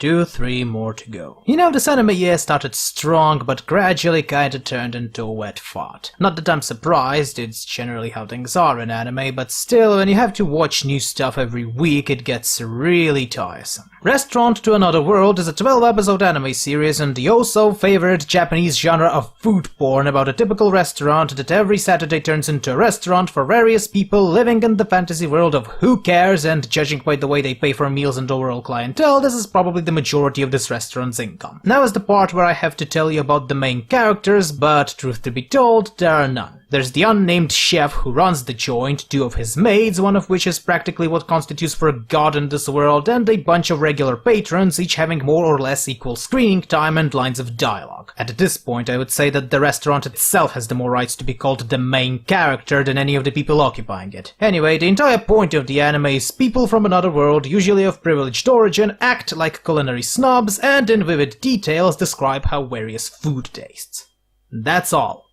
2-3 more to go. You know, this anime year started strong, but gradually kinda turned into a wet fart. Not that I'm surprised, it's generally how things are in anime, but still, when you have to watch new stuff every week, it gets really tiresome. Restaurant to Another World is a 12-episode anime series in the oh-so-favorite Japanese genre of food porn about a typical restaurant that every Saturday turns into a restaurant for various people living in the fantasy world of who cares, and judging by the way they pay for meals and overall clientele, this is probably the majority of this restaurant's income. Now is the part where I have to tell you about the main characters, but truth to be told, there are none. There's the unnamed chef who runs the joint, 2 of his maids, one of which is practically what constitutes for a god in this world, and a bunch of regular patrons, each having more or less equal screening time and lines of dialogue. At this point, I would say that the restaurant itself has the more rights to be called the main character than any of the people occupying it. Anyway, the entire point of the anime is people from another world, usually of privileged origin, act like culinary snobs and in vivid details describe how various food tastes. That's all.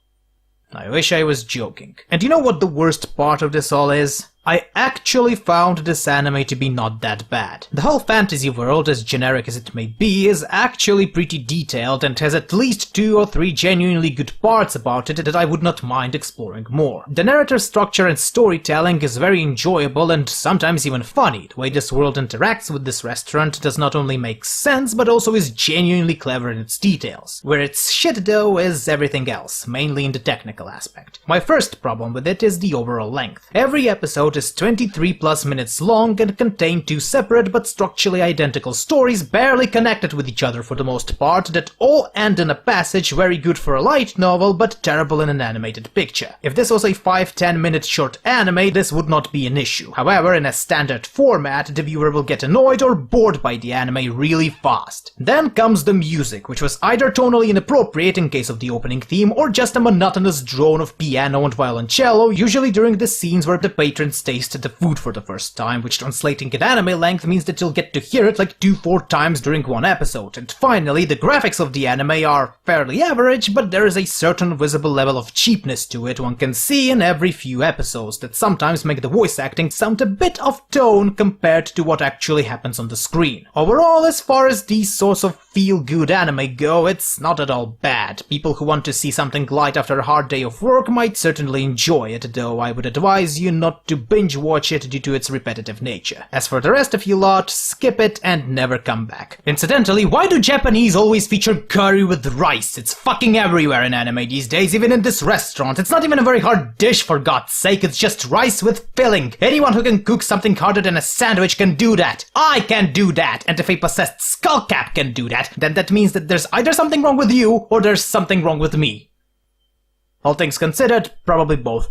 I wish I was joking. And you know what the worst part of this all is? I actually found this anime to be not that bad. The whole fantasy world, as generic as it may be, is actually pretty detailed and has at least 2 or 3 genuinely good parts about it that I would not mind exploring more. The narrative structure and storytelling is very enjoyable and sometimes even funny. The way this world interacts with this restaurant does not only make sense, but also is genuinely clever in its details. Where it's shit though is everything else, mainly in the technical aspect. My first problem with it is the overall length. Every episode is 23+ minutes long and contain 2 separate but structurally identical stories barely connected with each other for the most part that all end in a passage very good for a light novel but terrible in an animated picture. If this was a 5-10 minute short anime, this would not be an issue. However, in a standard format, the viewer will get annoyed or bored by the anime really fast. Then comes the music, which was either tonally inappropriate in case of the opening theme or just a monotonous drone of piano and violoncello, usually during the scenes where the patrons taste the food for the first time, which translating in anime length means that you'll get to hear it like 2-4 times during one episode. And finally, the graphics of the anime are fairly average, but there is a certain visible level of cheapness to it one can see in every few episodes that sometimes make the voice acting sound a bit off tone compared to what actually happens on the screen. Overall, as far as these sorts of feel-good anime go, it's not at all bad. People who want to see something light after a hard day of work might certainly enjoy it, though I would advise you not to binge watch it due to its repetitive nature. As for the rest of you lot, skip it and never come back. Incidentally, why do Japanese always feature curry with rice? It's fucking everywhere in anime these days, even in this restaurant. It's not even a very hard dish, for God's sake, it's just rice with filling. Anyone who can cook something harder than a sandwich can do that. I can do that, and if a possessed skullcap can do that, then that means that there's either something wrong with you or there's something wrong with me. All things considered, probably both.